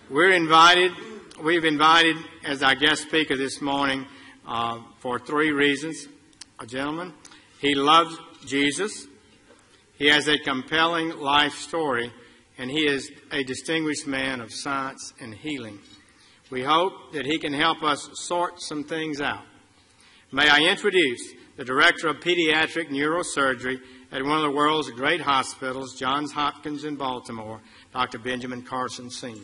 We've invited as our guest speaker this morning for three reasons. A gentleman, he loves Jesus, he has a compelling life story, and he is a distinguished man of science and healing. We hope that he can help us sort some things out. May I introduce the Director of Pediatric Neurosurgery at one of the world's great hospitals, Johns Hopkins in Baltimore, Dr. Benjamin Carson, Sr.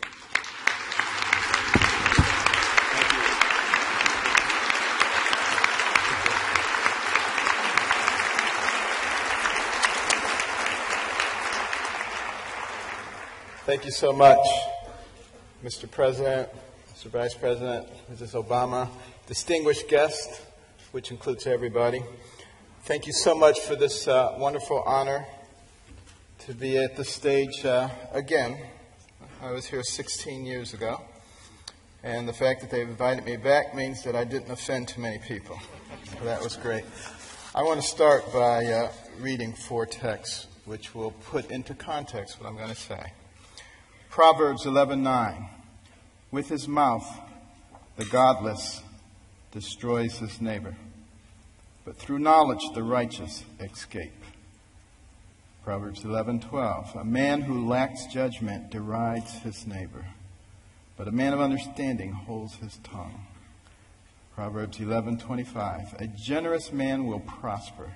Thank you so much, Mr. President, Mr. Vice President, Mrs. Obama, distinguished guests, which includes everybody. Thank you so much for this wonderful honor to be at the stage again. I was here 16 years ago, and the fact that they've invited me back means that I didn't offend too many people. So that was great. I want to start by reading four texts, which will put into context what I'm going to say. Proverbs 11:9. With his mouth, the godless destroys his neighbor, but through knowledge the righteous escape. Proverbs 11:12. A man who lacks judgment derides his neighbor, but a man of understanding holds his tongue. Proverbs 11:25. A generous man will prosper.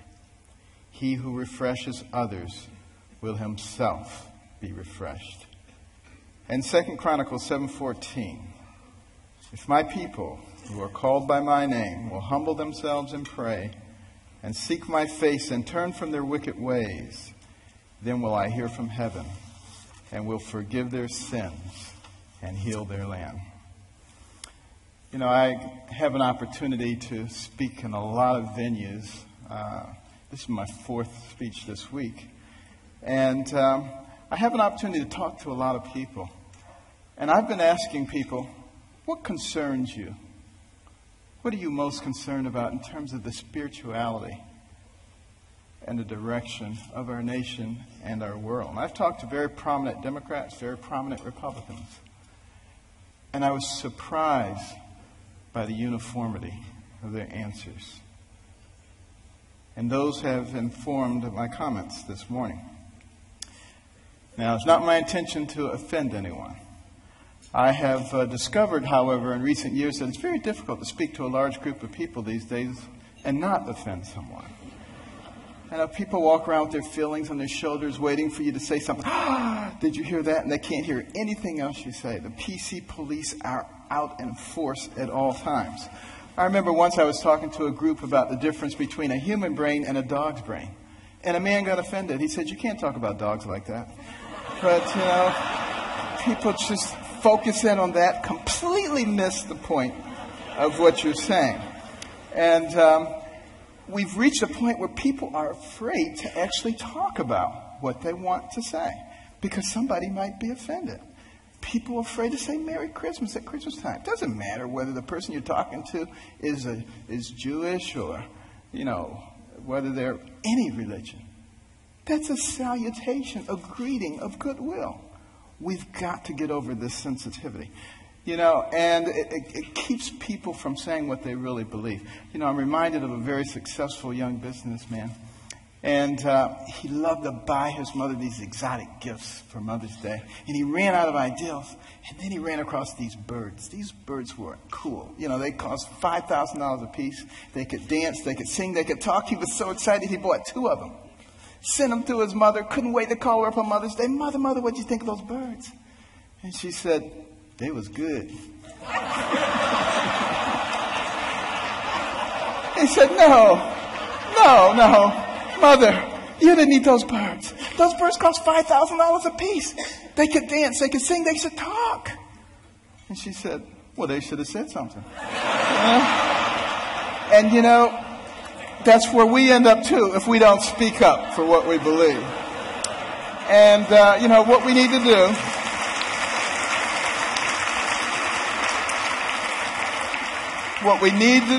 He who refreshes others will himself be refreshed. And 2 Chronicles 7:14. If my people who are called by my name will humble themselves and pray and seek my face and turn from their wicked ways, then will I hear from heaven and will forgive their sins and heal their land. You know, I have an opportunity to speak in a lot of venues. This is my fourth speech this week. And I have an opportunity to talk to a lot of people. And I've been asking people, what concerns you? What are you most concerned about in terms of the spirituality and the direction of our nation and our world? And I've talked to very prominent Democrats, very prominent Republicans. And I was surprised by the uniformity of their answers. And those have informed my comments this morning. Now, it's not my intention to offend anyone. I have discovered, however, in recent years that it's very difficult to speak to a large group of people these days and not offend someone. And people walk around with their feelings on their shoulders waiting for you to say something. Did you hear that? And they can't hear anything else you say. The PC police are out in force at all times. I remember once I was talking to a group about the difference between a human brain and a dog's brain. And a man got offended. He said, you can't talk about dogs like that. But, you know, people just focus in on that, completely miss the point of what you're saying. And we've reached a point where people are afraid to actually talk about what they want to say because somebody might be offended. People are afraid to say Merry Christmas at Christmas time. It doesn't matter whether the person you're talking to is Jewish or, you know, whether they're any religion. That's a salutation, a greeting of goodwill. We've got to get over this sensitivity, you know, and it keeps people from saying what they really believe. You know, I'm reminded of a very successful young businessman, and he loved to buy his mother these exotic gifts for Mother's Day, and he ran out of ideas, and then he ran across these birds. These birds were cool. You know, they cost $5,000 a piece. They could dance, they could sing, they could talk. He was so excited he bought two of them. Sent them to his mother, couldn't wait to call her up on Mother's Day. Mother, what'd you think of those birds? And she said, they was good. He said, no, Mother, you didn't eat those birds. Those birds cost $5,000 a piece. They could dance, they could sing, they should talk. And she said, well, they should have said something. And you know, that's where we end up, too, if we don't speak up for what we believe. And, you know, what we need to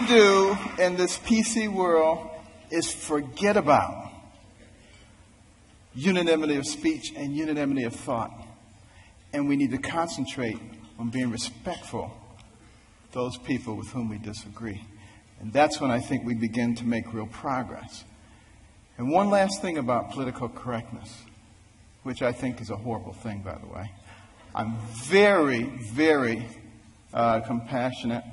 do in this PC world is forget about unanimity of speech and unanimity of thought. And we need to concentrate on being respectful of those people with whom we disagree. And that's when I think we begin to make real progress. And one last thing about political correctness, which I think is a horrible thing, by the way. I'm very, very compassionate,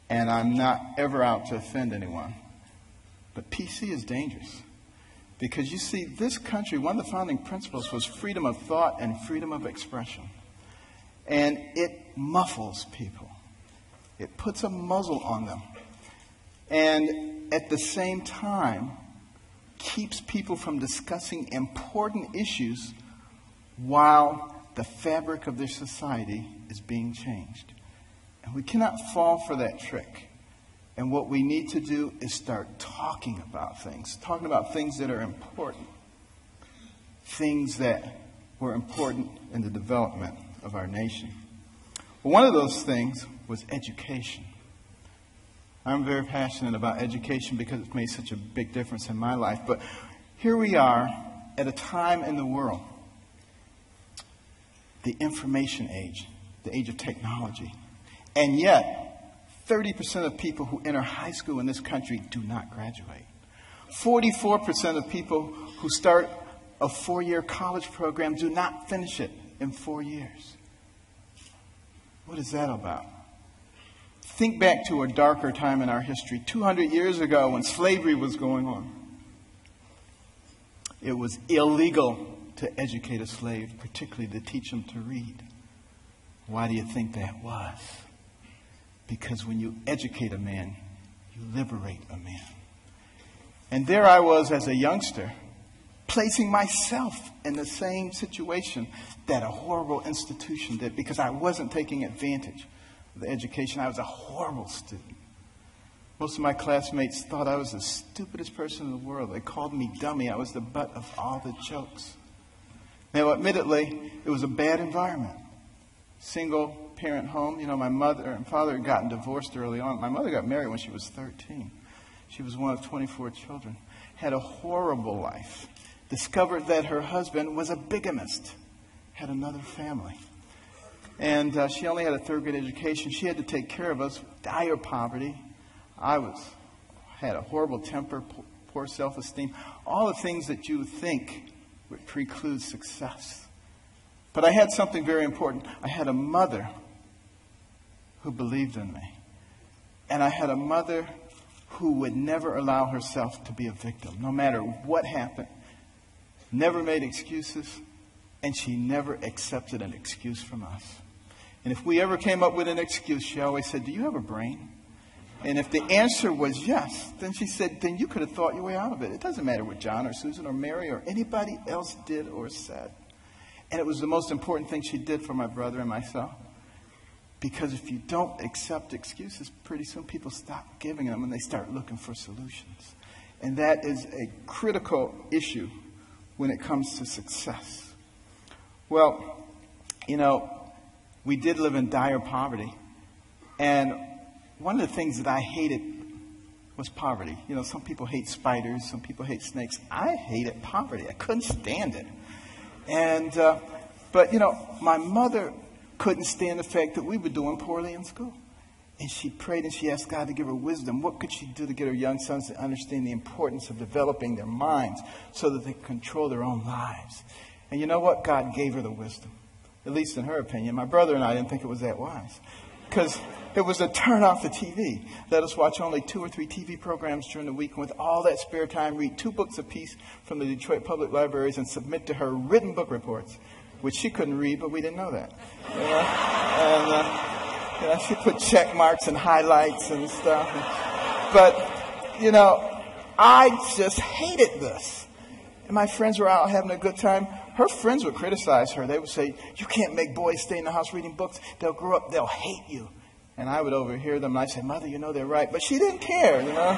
and I'm not ever out to offend anyone. But PC is dangerous. Because you see, this country, one of the founding principles was freedom of thought and freedom of expression. And it muffles people. It puts a muzzle on them. And at the same time, keeps people from discussing important issues while the fabric of their society is being changed. And we cannot fall for that trick. And what we need to do is start talking about things that are important, things that were important in the development of our nation. Well, one of those things was education. I'm very passionate about education because it's made such a big difference in my life. But here we are at a time in the world, the information age, the age of technology. And yet, 30% of people who enter high school in this country do not graduate. 44% of people who start a 4-year college program do not finish it in 4 years. What is that about? Think back to a darker time in our history, 200 years ago when slavery was going on. It was illegal to educate a slave, particularly to teach him to read. Why do you think that was? Because when you educate a man, you liberate a man. And there I was as a youngster, placing myself in the same situation that a horrible institution did because I wasn't taking advantage of the education. I was a horrible student. Most of my classmates thought I was the stupidest person in the world. They called me dummy. I was the butt of all the jokes. Now, admittedly, it was a bad environment. Single parent home. You know, my mother and father had gotten divorced early on. My mother got married when she was 13. She was one of 24 children. Had a horrible life. Discovered that her husband was a bigamist. Had another family. And she only had a third-grade education. She had to take care of us. Dire poverty. Had a horrible temper, poor self-esteem. All the things that you would think would preclude success. But I had something very important. I had a mother who believed in me. And I had a mother who would never allow herself to be a victim, no matter what happened. Never made excuses, and she never accepted an excuse from us. And if we ever came up with an excuse, she always said, "Do you have a brain?" And if the answer was yes, then she said, then you could have thought your way out of it. It doesn't matter what John or Susan or Mary or anybody else did or said. And it was the most important thing she did for my brother and myself. Because if you don't accept excuses, pretty soon people stop giving them and they start looking for solutions. And that is a critical issue when it comes to success. Well, you know, we did live in dire poverty. And one of the things that I hated was poverty. You know, some people hate spiders, some people hate snakes. I hated poverty. I couldn't stand it. And, but, you know, my mother couldn't stand the fact that we were doing poorly in school. And she prayed and she asked God to give her wisdom. What could she do to get her young sons to understand the importance of developing their minds so that they could control their own lives? And you know what? God gave her the wisdom, at least in her opinion. My brother and I didn't think it was that wise. Because it was to turn off the TV. Let us watch only 2 or 3 TV programs during the week. And with all that spare time, read 2 books apiece from the Detroit Public Libraries and submit to her written book reports, which she couldn't read, but we didn't know that. You know? And you know, she put check marks and highlights and stuff. But, you know, I just hated this. And my friends were out having a good time. Her friends would criticize her. They would say, "You can't make boys stay in the house reading books. They'll grow up, they'll hate you." And I would overhear them, and I'd say, "Mother, you know they're right." But she didn't care, you know.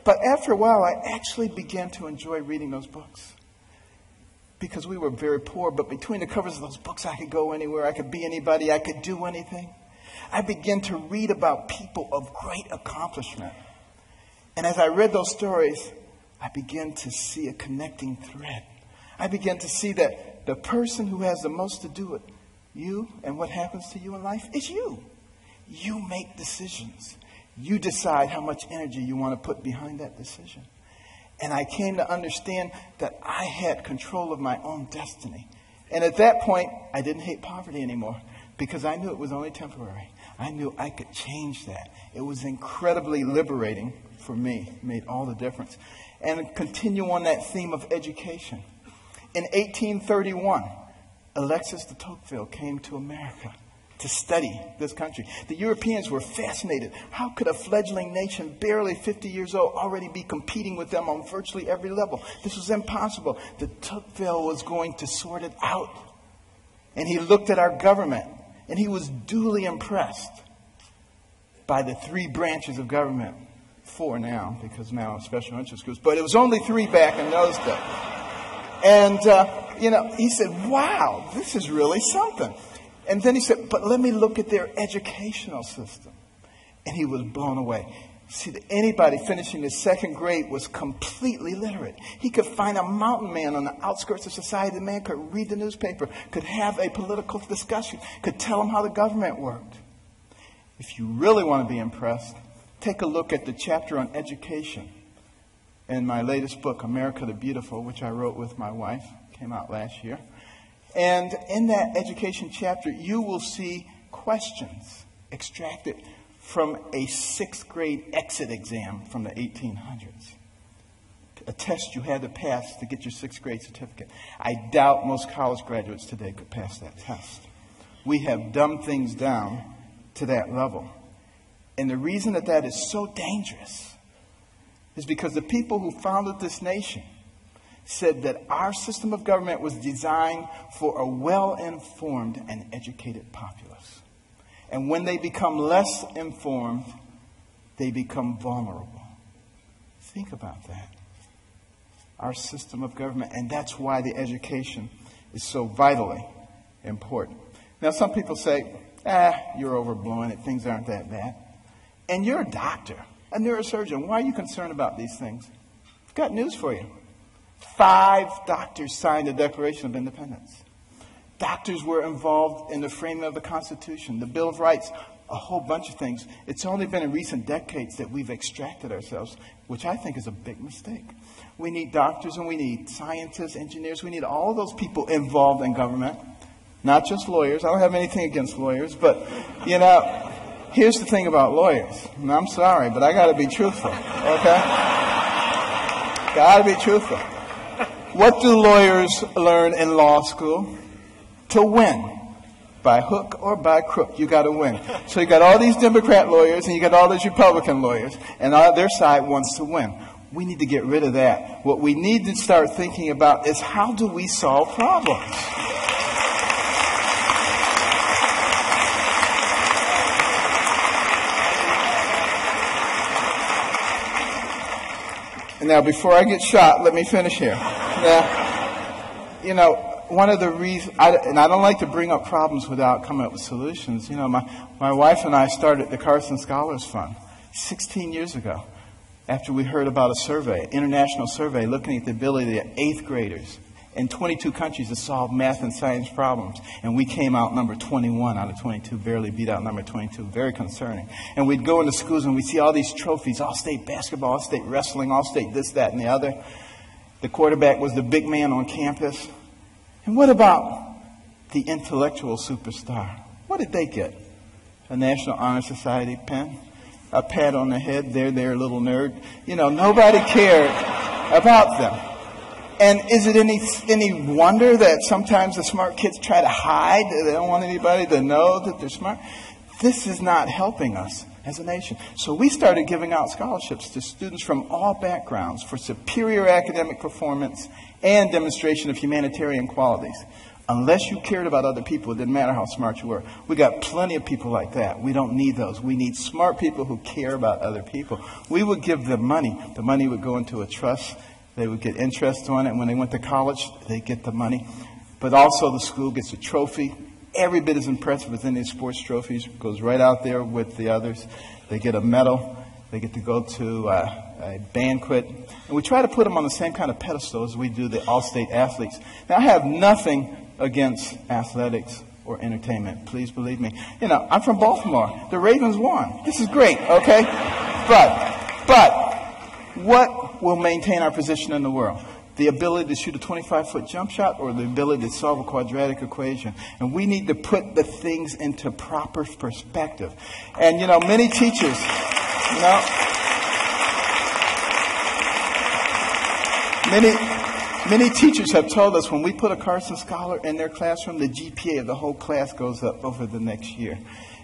But after a while, I actually began to enjoy reading those books. Because we were very poor, but between the covers of those books, I could go anywhere. I could be anybody. I could do anything. I began to read about people of great accomplishment. And as I read those stories, I began to see a connecting thread. I began to see that the person who has the most to do it, You and what happens to you in life is you. You make decisions. You decide how much energy you want to put behind that decision. And I came to understand that I had control of my own destiny. And at that point, I didn't hate poverty anymore because I knew it was only temporary. I knew I could change that. It was incredibly liberating for me. It made all the difference. And continue on that theme of education. In 1831, Alexis de Tocqueville came to America to study this country. The Europeans were fascinated. How could a fledgling nation, barely 50 years old, already be competing with them on virtually every level? This was impossible. De Tocqueville was going to sort it out. And he looked at our government, and he was duly impressed by the 3 branches of government. 4 now, because now special interest groups. But it was only 3 back in those days. And, he said, wow, this is really something. And then he said, but let me look at their educational system. And he was blown away. See, anybody finishing the 2nd grade was completely literate. He could find a mountain man on the outskirts of society. The man could read the newspaper, could have a political discussion, could tell him how the government worked. If you really want to be impressed, take a look at the chapter on education in my latest book, America the Beautiful, which I wrote with my wife. Came out last year. And in that education chapter, you will see questions extracted from a 6th grade exit exam from the 1800s. A test you had to pass to get your 6th grade certificate. I doubt most college graduates today could pass that test. We have dumbed things down to that level. And the reason that is so dangerous is because the people who founded this nation said that our system of government was designed for a well-informed and educated populace. And when they become less informed, they become vulnerable. Think about that. Our system of government, and that's why the education is so vitally important. Now, some people say, you're overblowing it. Things aren't that bad. And you're a doctor, a neurosurgeon. Why are you concerned about these things? I've got news for you. 5 doctors signed the Declaration of Independence. Doctors were involved in the framing of the Constitution, the Bill of Rights, a whole bunch of things. It's only been in recent decades that we've extracted ourselves, which I think is a big mistake. We need doctors and we need scientists, engineers. We need all those people involved in government, not just lawyers. I don't have anything against lawyers, but, here's the thing about lawyers. And I'm sorry, but I got to be truthful, okay? Got to be truthful. What do lawyers learn in law school? To win. By hook or by crook, you got to win. So you got all these Democrat lawyers and you got all these Republican lawyers, and their side wants to win. We need to get rid of that. What we need to start thinking about is how do we solve problems? And now, before I get shot, let me finish here. Now, one of the reasons, and I don't like to bring up problems without coming up with solutions. My wife and I started the Carson Scholars Fund 16 years ago after we heard about a survey, international survey, looking at the ability of 8th graders in 22 countries to solve math and science problems. And we came out number 21 out of 22, barely beat out number 22. Very concerning. And we'd go into schools and we'd see all these trophies, all-state basketball, all-state wrestling, all-state this, that, and the other. The quarterback was the big man on campus. And what about the intellectual superstar? What did they get? A National Honor Society pen? A pat on the head? There, little nerd. Nobody cared about them. And is it any wonder that sometimes the smart kids try to hide? They don't want anybody to know that they're smart. This is not helping us as a nation. So we started giving out scholarships to students from all backgrounds for superior academic performance and demonstration of humanitarian qualities. Unless you cared about other people, it didn't matter how smart you were. We got plenty of people like that. We don't need those. We need smart people who care about other people. We would give them money. The money would go into a trust. They would get interest on it. When they went to college, they get the money. But also the school gets a trophy. Every bit as impressive as any sports trophies. Goes right out there with the others. They get a medal. They get to go to a banquet. And we try to put them on the same kind of pedestal as we do the all-state athletes. Now, I have nothing against athletics or entertainment. Please believe me. You know, I'm from Baltimore. The Ravens won. This is great, okay? But what will maintain our position in the world? The ability to shoot a 25-foot jump shot or the ability to solve a quadratic equation? And we need to put the things into proper perspective. And, you know, many teachers, you know, Many teachers have told us when we put a Carson Scholar in their classroom, the GPA of the whole class goes up over the next year.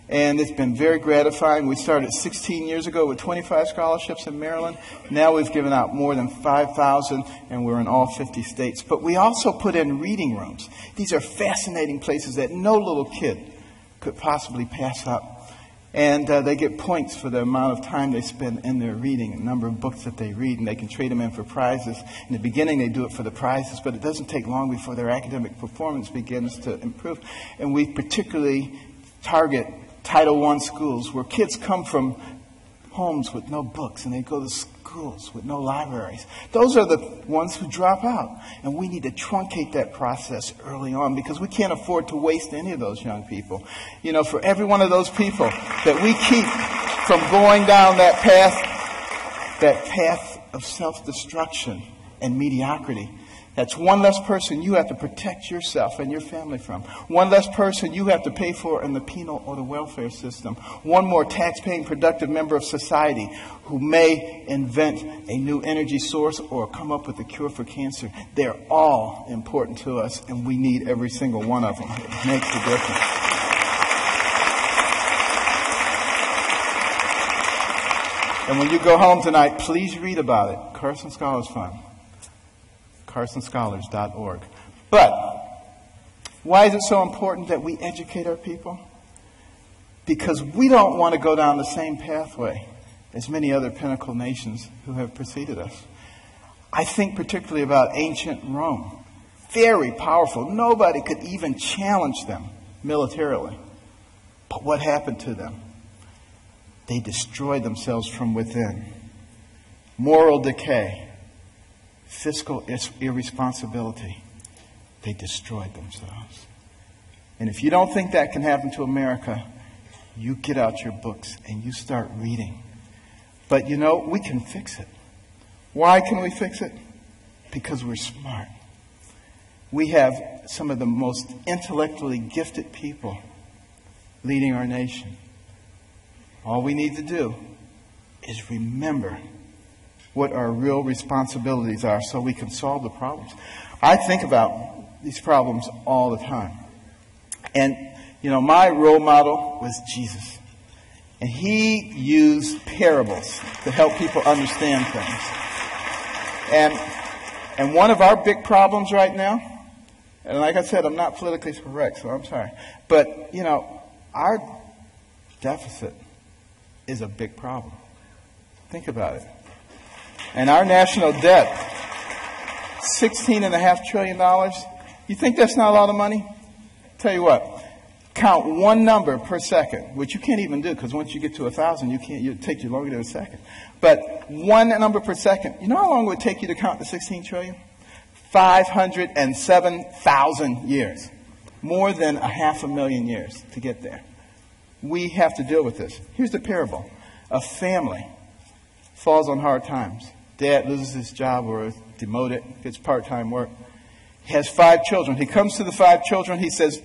And it's been very gratifying. We started 16 years ago with 25 scholarships in Maryland. Now we've given out more than 5,000, and we're in all 50 states. But we also put in reading rooms. These are fascinating places that no little kid could possibly pass up. And they get points for the amount of time they spend in their reading, the number of books that they read, and they can trade them in for prizes. In the beginning, they do it for the prizes, but it doesn't take long before their academic performance begins to improve. And we particularly target Title I schools where kids come from homes with no books, and they go to schools with no libraries. Those are the ones who drop out. And we need to truncate that process early on because we can't afford to waste any of those young people. You know, for every one of those people that we keep from going down that path of self-destruction and mediocrity, that's one less person you have to protect yourself and your family from. One less person you have to pay for in the penal or the welfare system. One more tax-paying, productive member of society who may invent a new energy source or come up with a cure for cancer. They're all important to us, and we need every single one of them. It makes a difference. And when you go home tonight, please read about it. Carson Scholars Fund. CarsonScholars.org. But why is it so important that we educate our people? Because we don't want to go down the same pathway as many other pinnacle nations who have preceded us. I think particularly about ancient Rome. Very powerful. Nobody could even challenge them militarily. But what happened to them? They destroyed themselves from within. Moral decay. Fiscal irresponsibility. They destroyed themselves. And if you don't think that can happen to America, you get out your books and you start reading. But you know, we can fix it. Why can we fix it? Because we're smart. We have some of the most intellectually gifted people leading our nation. All we need to do is remember what our real responsibilities are so we can solve the problems. I think about these problems all the time. And, you know, my role model was Jesus. And he used parables to help people understand things. And one of our big problems right now, and like I said, I'm not politically correct, so I'm sorry. But, you know, our deficit is a big problem. Think about it. And our national debt, $16.5 trillion. You think that's not a lot of money? Tell you what, count one number per second, which you can't even do because once you get to 1,000, it takes you longer than a second. But one number per second. You know how long it would take you to count the 16 trillion? 507,000 years. More than 500,000 years to get there. We have to deal with this. Here's the parable. A family falls on hard times. Dad loses his job or is demoted, gets part-time work. He has 5 children. He comes to the 5 children. He says,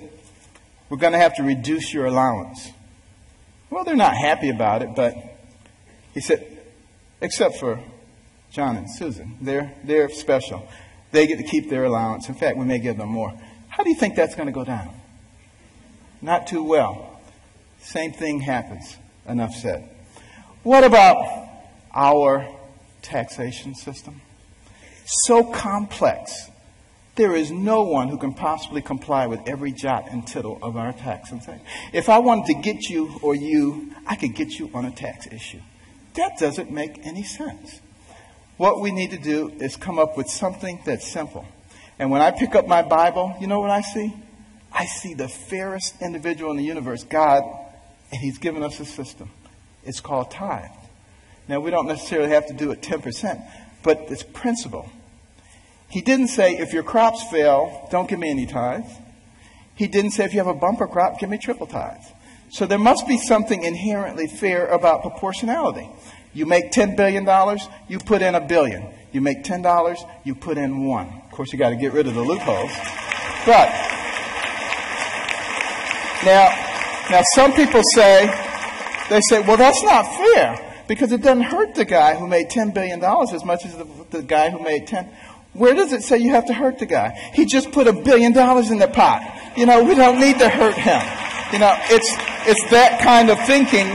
we're going to have to reduce your allowance. Well, they're not happy about it, but he said, except for John and Susan. They're special. They get to keep their allowance. In fact, we may give them more. How do you think that's going to go down? Not too well. Same thing happens. Enough said. What about our taxation system? So complex. There is no one who can possibly comply with every jot and tittle of our tax. If I wanted to get you or you, I could get you on a tax issue. That doesn't make any sense. What we need to do is come up with something that's simple. And when I pick up my Bible, you know what I see? I see the fairest individual in the universe, God, and he's given us a system. It's called tithe. Now, we don't necessarily have to do it 10%, but it's principle. He didn't say, if your crops fail, don't give me any tithe. He didn't say if you have a bumper crop, give me triple tithes. So there must be something inherently fair about proportionality. You make $10 billion, you put in $1 billion. You make $10, you put in $1. Of course, you got to get rid of the loopholes. But now some people say, well, that's not fair because it doesn't hurt the guy who made $10 billion as much as the guy who made 10. Where does it say you have to hurt the guy? He just put $1 billion in the pot. We don't need to hurt him. It's that kind of thinking.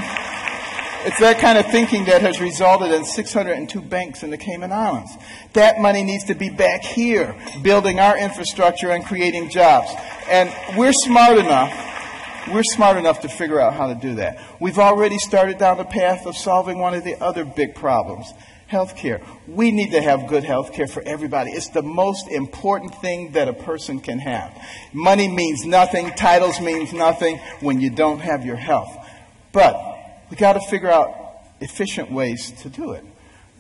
It's that kind of thinking that has resulted in 602 banks in the Cayman Islands. That money needs to be back here, building our infrastructure and creating jobs. And we're smart enough to figure out how to do that. We've already started down the path of solving one of the other big problems, healthcare. We need to have good healthcare for everybody. It's the most important thing that a person can have. Money means nothing, titles means nothing when you don't have your health. But we got to figure out efficient ways to do it.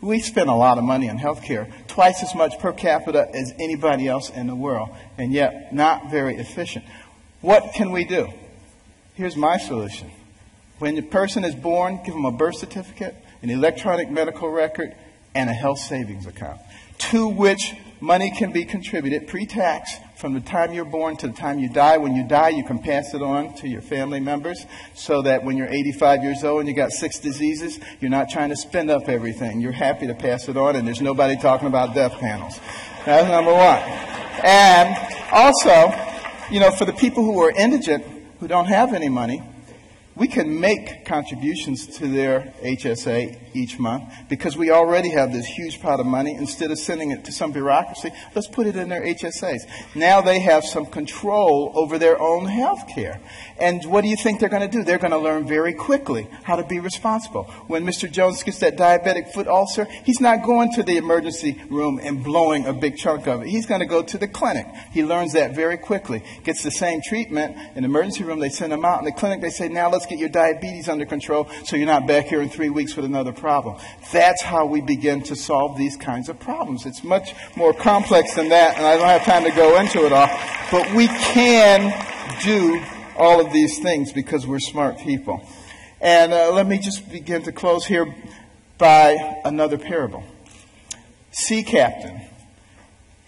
We spend a lot of money on healthcare, twice as much per capita as anybody else in the world, and yet not very efficient. What can we do? Here's my solution. When the person is born, give them a birth certificate, an electronic medical record, and a health savings account, to which money can be contributed pre-tax from the time you're born to the time you die. When you die, you can pass it on to your family members so that when you're 85 years old and you got 6 diseases, you're not trying to spend up everything. You're happy to pass it on, and there's nobody talking about death panels. That's number one. And also, for the people who are indigent, who don't have any money, we can make contributions to their HSA each month because we already have this huge pot of money. Instead of sending it to some bureaucracy, let's put it in their HSAs. Now they have some control over their own health care. And what do you think they're going to do? They're going to learn very quickly how to be responsible. When Mr. Jones gets that diabetic foot ulcer, he's not going to the emergency room and blowing a big chunk of it. He's going to go to the clinic. He learns that very quickly. Gets the same treatment. In the emergency room, they send him out. In the clinic, they say, now let's get your diabetes under control so you're not back here in 3 weeks with another problem. That's how we begin to solve these kinds of problems. It's much more complex than that, and I don't have time to go into it all. But we can do all of these things because we're smart people. And let me just begin to close here by another parable. Sea captain.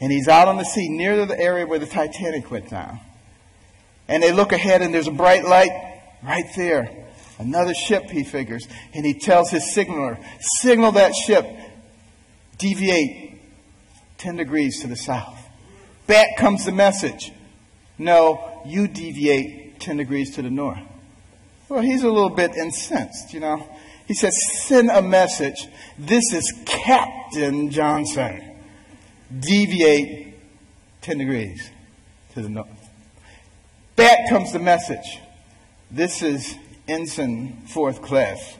And he's out on the sea near the area where the Titanic went down. And they look ahead and there's a bright light right there. Another ship, he figures. And he tells his signaler, signal that ship, deviate 10 degrees to the south. Back comes the message. No, you deviate 10 degrees to the north. Well, he's a little bit incensed, He says, send a message. This is Captain Johnson. Deviate 10 degrees to the north. Back comes the message. This is Ensign 4th Class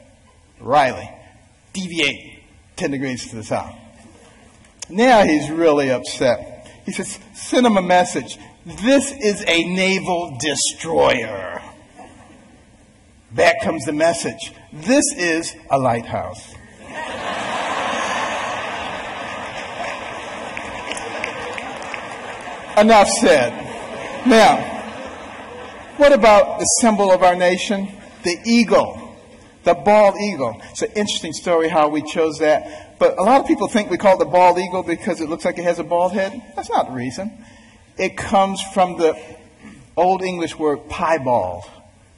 Riley. Deviate 10 degrees to the south. Now he's really upset. He says, send him a message. This is a naval destroyer. Back comes the message. This is a lighthouse. Enough said. Now, what about the symbol of our nation? The eagle. The bald eagle. It's an interesting story how we chose that. But a lot of people think we call it the bald eagle because it looks like it has a bald head. That's not the reason. It comes from the Old English word piebald,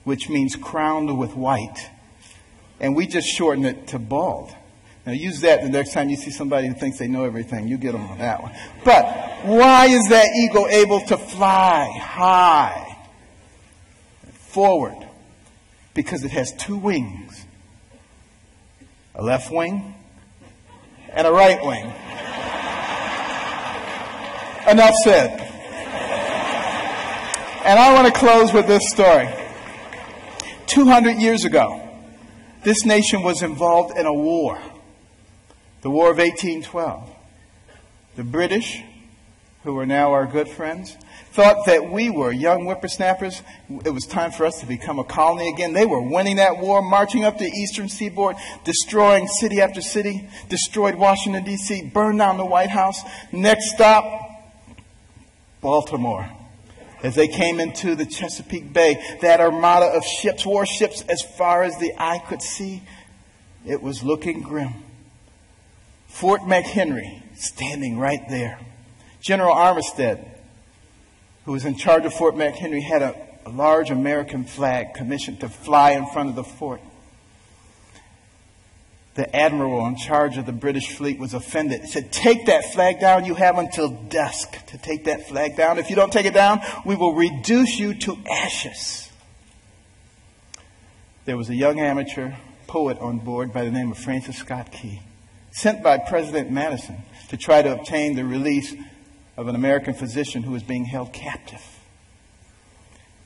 which means crowned with white. And we just shorten it to bald. Now use that the next time you see somebody who thinks they know everything. You get them on that one. But why is that eagle able to fly high forward? Because it has 2 wings. A left wing and a right wing. Enough said. And I want to close with this story. 200 years ago, this nation was involved in a war. The War of 1812. The British, who are now our good friends, thought that we were young whippersnappers. It was time for us to become a colony again. They were winning that war, marching up the eastern seaboard, destroying city after city, destroyed Washington, D.C., burned down the White House. Next stop, Baltimore. As they came into the Chesapeake Bay, that armada of ships, warships, as far as the eye could see, it was looking grim. Fort McHenry standing right there. General Armistead, who was in charge of Fort McHenry, had a large American flag commissioned to fly in front of the fort. The admiral in charge of the British fleet was offended. He said, "Take that flag down. You have until dusk to take that flag down. If you don't take it down, we will reduce you to ashes." There was a young amateur poet on board by the name of Francis Scott Key, sent by President Madison to try to obtain the release of an American physician who was being held captive.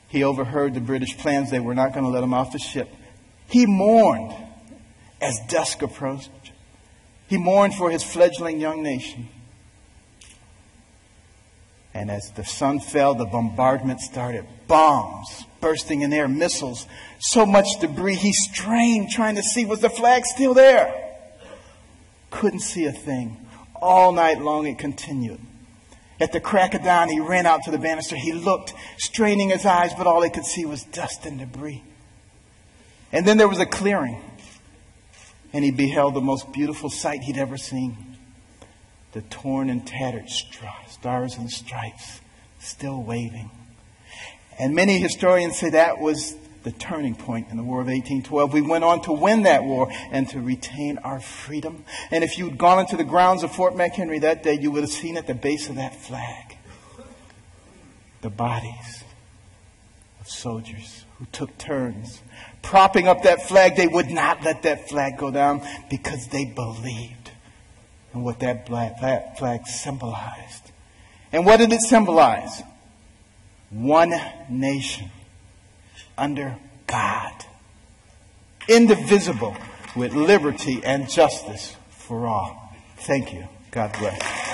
He overheard the British plans. They were not going to let him off the ship. He mourned as dusk approached. He mourned for his fledgling young nation. And as the sun fell, the bombardment started. Bombs bursting in air, missiles, so much debris. He strained trying to see, was the flag still there? Couldn't see a thing. All night long it continued. At the crack of dawn, he ran out to the banister. He looked, straining his eyes, but all he could see was dust and debris. And then there was a clearing. And he beheld the most beautiful sight he'd ever seen. The torn and tattered stars and stripes still waving. And many historians say that was the turning point in the War of 1812. We went on to win that war and to retain our freedom. And if you'd gone into the grounds of Fort McHenry that day, you would have seen at the base of that flag the bodies of soldiers who took turns propping up that flag. They would not let that flag go down because they believed in what that flag symbolized. And what did it symbolize? One nation under God, indivisible, with liberty and justice for all. Thank you. God bless.